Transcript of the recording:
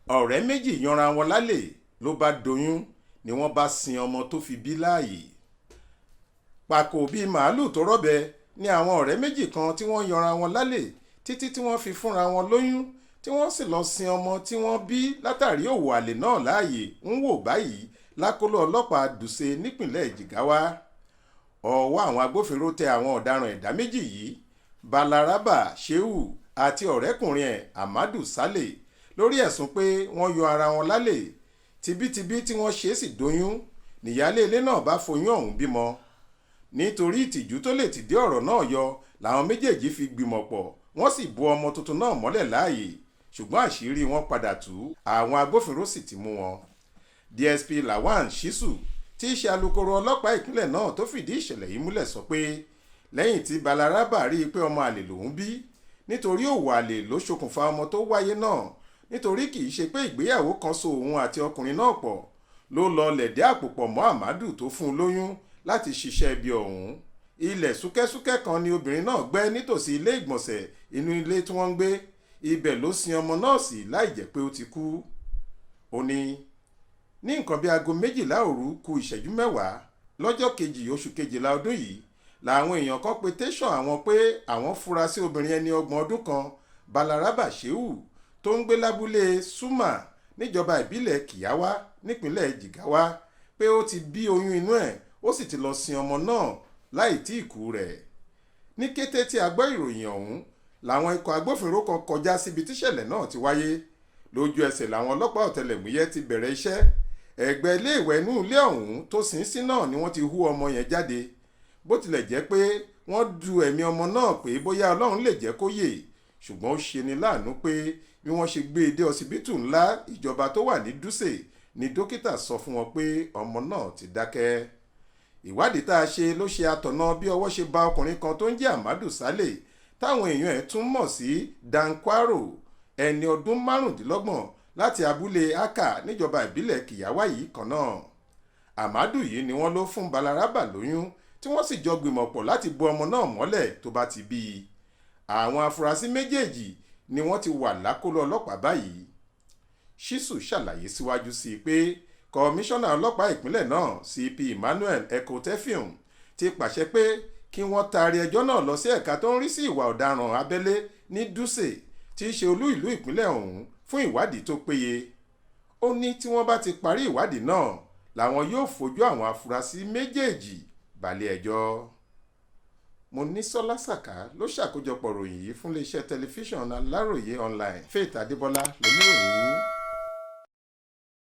ọ̀rẹ́ méjì yanra wọn lálẹ́ ló bá doyún ni wọ́n bá sin ọmọ tó fi bí láàyè. pàkó bíi màálù tó rọ́bẹ ni àwọn ọ̀rẹ́ méjì kan tí wọ́n yanra wọn lálẹ́ títí tí wọ́n fi fúnra wọn lóyún tí wọ́n sì lọ sin ọmọ tí wọ́n bí látàrí òwò àlè náà láàyè ń wò báyìí lákọlò ọlọ́pàá dùṣe nípìnlẹ̀ Jigawa. ọwọ́ àwọn agbófinró tẹ àwọn ọ̀daràn ẹ̀dá méjì yìí Balaraba Shehu àti ọ̀rẹ́kùnrin ẹ̀ Amadu Sale lórí ẹ̀sùn pé wọ́n yọ ara wọn lálẹ́ tibítibí tí wọ́n ṣe sì doyún níyálé ilé náà bá foyún ọ̀hún bímọ. nítorí ìtìjú tó lè tìdí ọ̀rọ̀ náà yọ làwọn méjèèjì fi gbìmọ̀ pọ̀ wọ́n sì bo ọmọ tuntun náà mọ́lẹ̀ láàyè ṣùgbọ́n àṣírí wọn padà tú àwọn agbófinró sì ti mú wọn. DSP Lawan Shisu tí í ṣe alukoro ọlọ́pàá ìpínlẹ̀ náà tó fìdí ìṣẹ̀lẹ̀ yìí múlẹ̀ sọ pé lẹ́yìn tí Balaraba rí i pé ọmọ àlè lòún bí nítorí òwò àlè ló ṣokùnfà ọmọ tó wáyé náà nítorí kì í ṣe pé ìgbéyàwó kan so òun àti ọkùnrin náà pọ̀ ló lọ lẹ̀dẹ́ àpò pọ̀ mọ́ Amadu tó fún un lóyún láti ṣiṣẹ́ ibi ọ̀hún. ilẹ̀ súkẹ́súkẹ́ kan ni obìnrin náà gbẹ́ nítòsí ilé ìgbọ̀nsẹ̀ inú ilé tí wọ́n ń gbé ibẹ̀ ló sin ọmọ náà sí láì jẹ́ pé ó ti kú. ó ní nǹkan bí aago 12 òru kù ìṣẹ́jú 10 lọ́jọ́ kejì oṣù kejìlá ọdún yìí làwọn èèyàn kan pe tẹ́sán àwọn pé àwọn fura sí obìnrin ẹni 30 ọdún kan Balaraba Shehu tó ń gbé lábúlé Suma níjọba ìbílẹ̀ Kiyawa nípínlẹ̀ Jigawa pé ó ti bí oyún inú ẹ̀ ó sì ti lọ sin ọmọ náà láì tí ì kú rẹ̀. ní kété tí a gbọ́ ìròyìn ọ̀hún làwọn ikọ̀ agbófinró kan kọjá síbi tíṣẹ̀lẹ̀ náà ti wáyé. lójú ẹsẹ̀ làwọn ọlọ́pàá ọ̀tẹlẹ̀múyẹ́ ti bẹ̀rẹ̀ iṣẹ́. ẹ̀gbẹ́ ilé ìwẹ̀ inú ilé ọ̀hún tó sin sí náà ni wọ́n ti hú ọmọ yẹn jáde. bó tilẹ̀ jẹ́ pé wọ́n du ẹ̀mí ọmọ náà pé bóyá Ọlọ́run lè jẹ́ kó yè ṣùgbọ́n ó ṣe ni láàánú pé bí wọ́n ṣe gbé e dé ọsibítù ńlá ìjọba tó wà ní Dùṣe ni dókítà sọ fún wọn pé ọmọ náà ti dákẹ́. ìwádìí tá a ṣe ló ṣe àtọ̀nà bí ọwọ́ ṣe bá ọkùnrin kan tó ń jẹ́ Amadu Sale táwọn èèyàn ẹ̀ tún mọ̀ sí Dankwaro ẹni ọdún 25 láti abúlé Aka níjọba ìbílẹ̀ Kiyawa yìí kan náà. Amadu yìí ni wọ́n ló fún Balaraba lóyún tí wọ́n sì jọ gbìmọ̀ pọ̀ láti bo ọmọ náà mọ́lẹ̀ tó bá ti bí i. àwọn afurasí méjèèjì ni wọ́n ti wà lákọlò ọlọ́pàá báyìí. Shisu ṣàlàyé síwájú sí i pé kọmíṣánná ọlọ́pàá ìpínlẹ̀ náà CP Emmanuel Ekotefium ti pàṣẹ pé kí wọ́n taari ẹjọ́ náà lọ sí ẹ̀ka tó ń rí sí ìwà ọ̀daràn abẹ́lé ní Dùṣe tí í ṣe olú ìlú ìpínlẹ̀ ọ̀hún fún ìwádìí tó péye. ó ní tí wọ́n bá ti parí ìwádìí náà làwọn yóò fojú àwọn afurasí méjèèjì balẹ̀ ẹjọ́. Monísọ́lá Sàká ló ṣàkójọpọ̀ ròyìn yìí fún iléeṣẹ́ tẹlifíṣàn Aláròyé online. Faith Adébọ́lá lóníròyìn.